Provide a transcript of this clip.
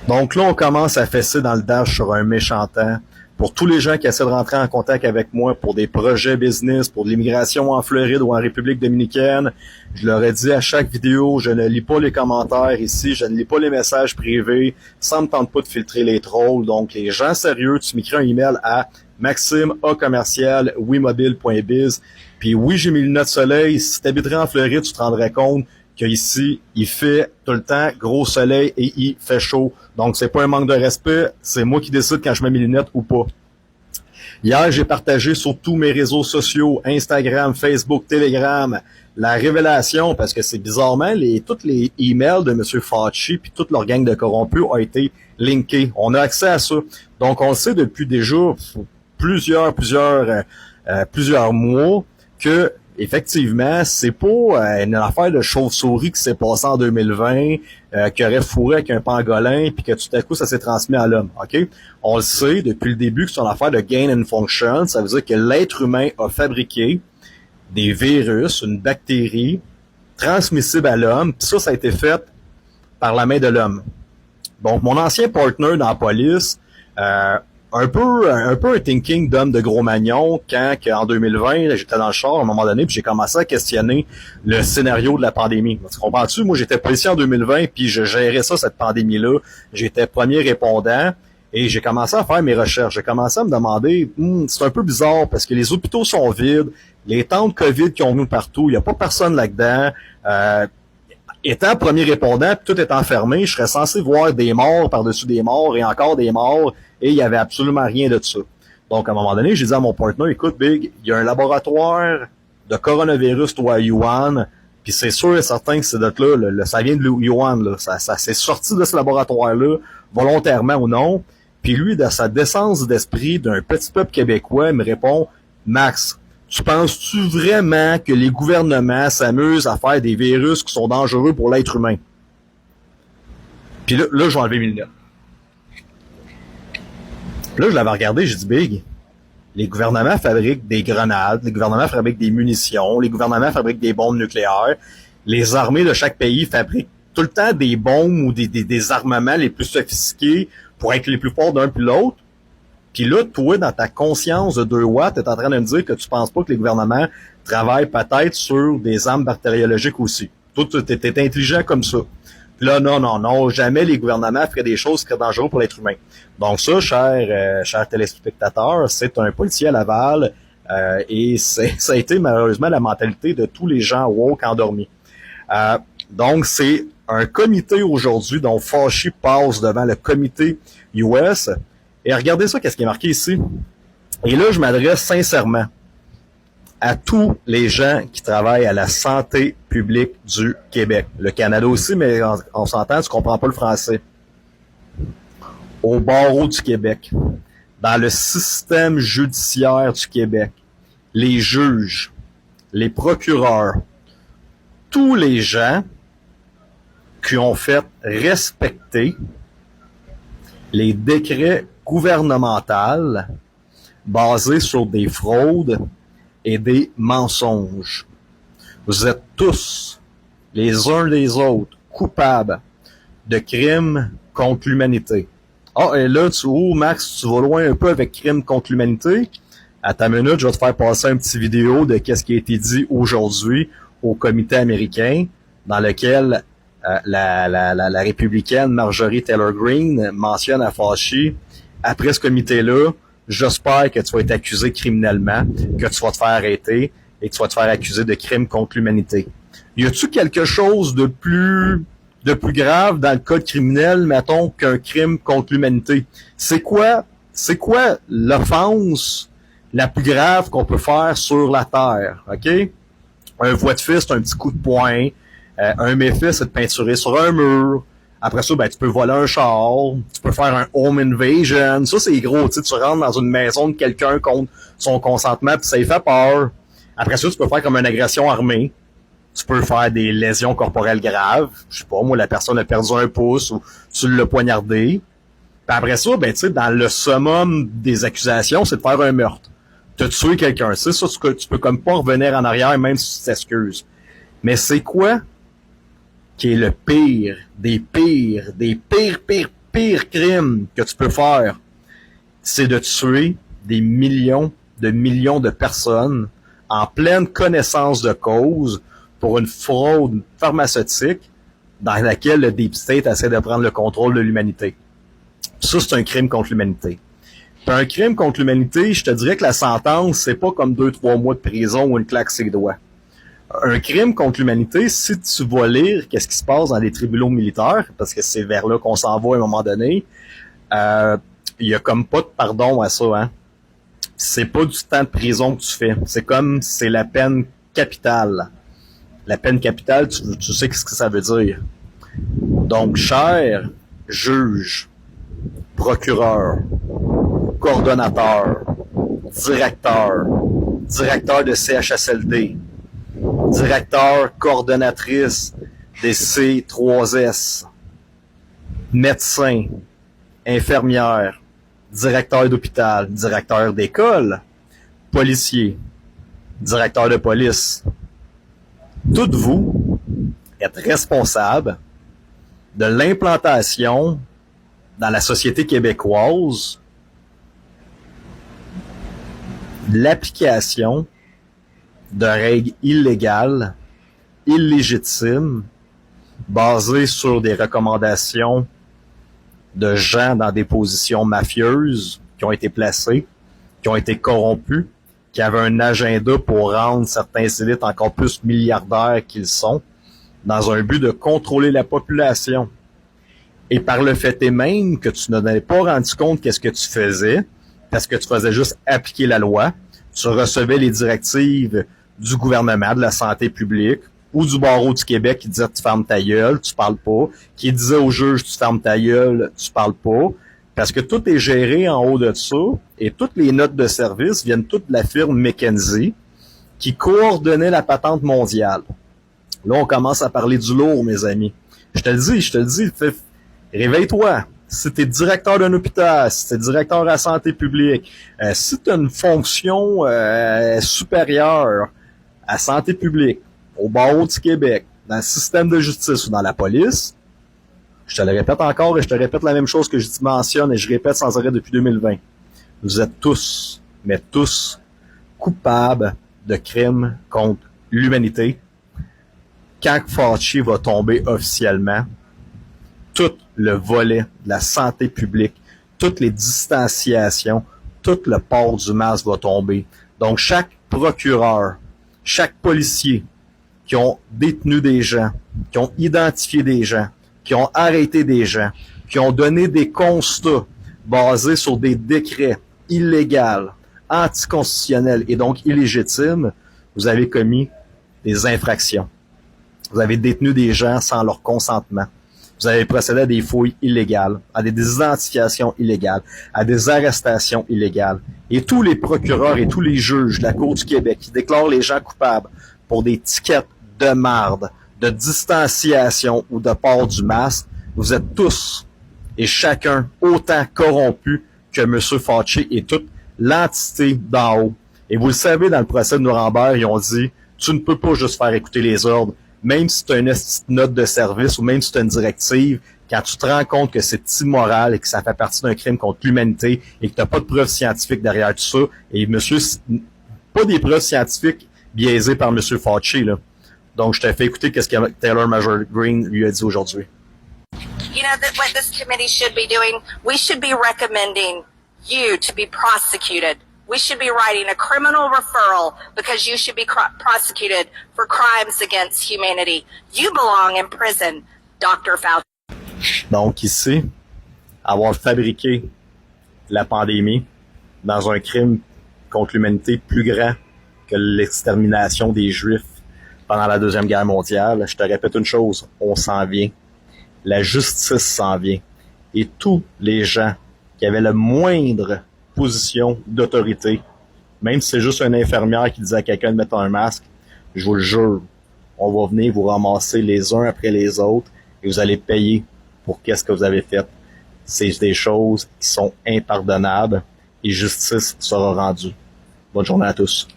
Donc là, on commence à fesser dans le dash sur un méchant temps. Pour tous les gens qui essaient de rentrer en contact avec moi pour des projets business, pour de l'immigration en Floride ou en République dominicaine, je leur ai dit à chaque vidéo, je ne lis pas les commentaires ici, je ne lis pas les messages privés, ça me tente pas de filtrer les trolls. Donc les gens sérieux, tu m'écris un email à maxime@wimobile.biz. Puis oui, j'ai mes lunettes de soleil. Si tu habiterais en Floride, tu te rendrais compte qu'ici, il fait tout le temps gros soleil et il fait chaud. Donc, c'est pas un manque de respect, c'est moi qui décide quand je mets mes lunettes ou pas. Hier, j'ai partagé sur tous mes réseaux sociaux, Instagram, Facebook, Telegram, la révélation, parce que c'est bizarrement, tous les emails de M. Fauci puis toute leur gang de corrompus ont été linkés. On a accès à ça. Donc, on le sait depuis déjà plusieurs mois que effectivement, c'est pas une affaire de chauve-souris qui s'est passée en 2020, qui aurait fourré avec un pangolin, puis que tout à coup, ça s'est transmis à l'homme. OK? On le sait depuis le début que c'est une affaire de gain and function. Ça veut dire que l'être humain a fabriqué des virus, une bactérie transmissible à l'homme, puis ça a été fait par la main de l'homme. Donc, mon ancien partner dans la police, un peu un thinking d'homme de gros magnon quand en 2020, j'étais dans le char à un moment donné, puis j'ai commencé à questionner le scénario de la pandémie. Tu comprends-tu? Moi, j'étais policier en 2020, puis je gérais ça, cette pandémie-là. J'étais premier répondant. Et j'ai commencé à faire mes recherches. J'ai commencé à me demander, c'est un peu bizarre parce que les hôpitaux sont vides, les tentes COVID qui ont venu partout, il n'y a pas personne là-dedans. Étant premier répondant, puis tout est enfermé, je serais censé voir des morts par-dessus des morts et encore des morts, et il y avait absolument rien de ça. Donc, à un moment donné, j'ai dit à mon partenaire, écoute, Big, il y a un laboratoire de coronavirus, toi, à Yuan, puis c'est sûr et certain que c'est de là, ça vient de Yuan, là. Ça s'est sorti de ce laboratoire-là, volontairement ou non. Puis lui, de sa décence d'esprit d'un petit peuple québécois, il me répond, Max, tu penses-tu vraiment que les gouvernements s'amusent à faire des virus qui sont dangereux pour l'être humain? Puis là j'ai enlevé mes lunettes. Là, je l'avais regardé, j'ai dit, Big, les gouvernements fabriquent des grenades, les gouvernements fabriquent des munitions, les gouvernements fabriquent des bombes nucléaires, les armées de chaque pays fabriquent tout le temps des bombes ou des armements les plus sophistiqués pour être les plus forts d'un puis l'autre. Puis là, toi, dans ta conscience de 2 watts, t'es en train de me dire que tu penses pas que les gouvernements travaillent peut-être sur des armes bactériologiques aussi. Toi, t'es intelligent comme ça. Puis là, non, jamais les gouvernements feraient des choses qui seraient dangereuses pour l'être humain. Donc ça, chers téléspectateurs, c'est un policier à Laval et ça a été malheureusement la mentalité de tous les gens woke endormis. Donc, c'est un comité aujourd'hui dont Fauci passe devant le comité US. Et regardez ça, qu'est-ce qui est marqué ici. Et là, je m'adresse sincèrement à tous les gens qui travaillent à la santé publique du Québec. Le Canada aussi, mais on s'entend, tu comprends pas le français. Au barreau du Québec, dans le système judiciaire du Québec, les juges, les procureurs, tous les gens qui ont fait respecter les décrets gouvernementaux basés sur des fraudes et des mensonges. Vous êtes tous, les uns les autres, coupables de crimes contre l'humanité. Ah, et là, Max, tu vas loin un peu avec crimes contre l'humanité. À ta minute, je vais te faire passer un petit vidéo de qu'est-ce qui a été dit aujourd'hui au comité américain, dans lequel la républicaine Marjorie Taylor Greene mentionne à Fauci, après ce comité-là, j'espère que tu vas être accusé criminellement, que tu vas te faire arrêter et que tu vas te faire accuser de crimes contre l'humanité. Y a-tu quelque chose de plus grave dans le code criminel, mettons, qu'un crime contre l'humanité? C'est quoi l'offense la plus grave qu'on peut faire sur la terre, OK? Un voie de fist, un petit coup de poing, un méfait, c'est de peinturer sur un mur. Après ça, ben, tu peux voler un char, tu peux faire un home invasion. Ça, c'est gros, tu rentres dans une maison de quelqu'un contre son consentement, puis ça lui fait peur. Après ça, tu peux faire comme une agression armée. Tu peux faire des lésions corporelles graves. Je sais pas, moi, la personne a perdu un pouce ou tu l'as poignardé. Puis après ça, ben, tu sais, dans le summum des accusations, c'est de faire un meurtre. T'as tué quelqu'un. C'est ça, tu peux comme pas revenir en arrière, même si tu t'excuses. Mais c'est quoi qui est le pire, des pires pire crime que tu peux faire, c'est de tuer des millions de personnes en pleine connaissance de cause pour une fraude pharmaceutique dans laquelle le Deep State essaie de prendre le contrôle de l'humanité. Ça, c'est un crime contre l'humanité. Puis un crime contre l'humanité, je te dirais que la sentence, c'est pas comme 2-3 mois de prison ou une claque ses doigts. Un crime contre l'humanité, si tu vas lire qu'est-ce qui se passe dans les tribunaux militaires, parce que c'est vers là qu'on s'en va à un moment donné, il y a comme pas de pardon à ça, hein. C'est pas du temps de prison que tu fais. C'est la peine capitale. La peine capitale, tu sais ce que ça veut dire. Donc, cher juge, procureur, coordonnateur, directeur de CHSLD, directeur, coordonnatrice des C3S, médecin, infirmière, directeur d'hôpital, directeur d'école, policier, directeur de police. Toutes vous êtes responsables de l'implantation dans la société québécoise de l'application de règles illégales, illégitimes, basées sur des recommandations de gens dans des positions mafieuses qui ont été placés, qui ont été corrompus, qui avaient un agenda pour rendre certains élites encore plus milliardaires qu'ils sont, dans un but de contrôler la population. Et par le fait même que tu n'avais pas rendu compte qu'est-ce que tu faisais, parce que tu faisais juste appliquer la loi, tu recevais les directives du gouvernement, de la santé publique, ou du barreau du Québec qui disait tu fermes ta gueule, tu parles pas, qui disait au juge tu fermes ta gueule, tu parles pas, parce que tout est géré en haut de ça, et toutes les notes de service viennent toutes de la firme McKinsey, qui coordonnait la patente mondiale. Là, on commence à parler du lourd, mes amis. Je te le dis, réveille-toi. Si t'es directeur d'un hôpital, si t'es directeur à la santé publique, si t'as une fonction supérieure à santé publique, au barreau du Québec, dans le système de justice ou dans la police, je te le répète encore et je te répète la même chose que je mentionne et je répète sans arrêt depuis 2020. Vous êtes tous, mais tous, coupables de crimes contre l'humanité. Quand Fauci va tomber officiellement, tout le volet de la santé publique, toutes les distanciations, tout le port du masque va tomber. Donc, chaque procureur, chaque policier qui ont détenu des gens, qui ont identifié des gens, qui ont arrêté des gens, qui ont donné des constats basés sur des décrets illégaux, anticonstitutionnels et donc illégitimes, vous avez commis des infractions. Vous avez détenu des gens sans leur consentement. Vous avez procédé à des fouilles illégales, à des identifications illégales, à des arrestations illégales. Et tous les procureurs et tous les juges de la Cour du Québec qui déclarent les gens coupables pour des tickets de marde, de distanciation ou de port du masque, vous êtes tous et chacun autant corrompus que M. Fauci et toute l'entité d'en haut. Et vous le savez, dans le procès de Nuremberg, ils ont dit, tu ne peux pas juste faire écouter les ordres, même si tu as une note de service ou même si tu as une directive, quand tu te rends compte que c'est immoral et que ça fait partie d'un crime contre l'humanité et que tu n'as pas de preuves scientifiques derrière tout ça, et monsieur, pas des preuves scientifiques biaisées par M. Fauci, là. Donc, je te fais écouter qu'est-ce que Taylor Major Greene lui a dit aujourd'hui. You know, that what this committee should be doing, we should be recommending you to be prosecuted. We should be writing a criminal referral because you should be prosecuted for crimes against humanity. You belong in prison, Dr. Fauci. Donc ici, avoir fabriqué la pandémie dans un crime contre l'humanité plus grand que l'extermination des Juifs pendant la Deuxième Guerre mondiale, je te répète une chose, on s'en vient. La justice s'en vient. Et tous les gens qui avaient la moindre position d'autorité, même si c'est juste une infirmière qui disait à quelqu'un de mettre un masque, je vous le jure, on va venir vous ramasser les uns après les autres et vous allez payer pour qu'est-ce que vous avez fait. C'est des choses qui sont impardonnables et justice sera rendue. Bonne journée à tous.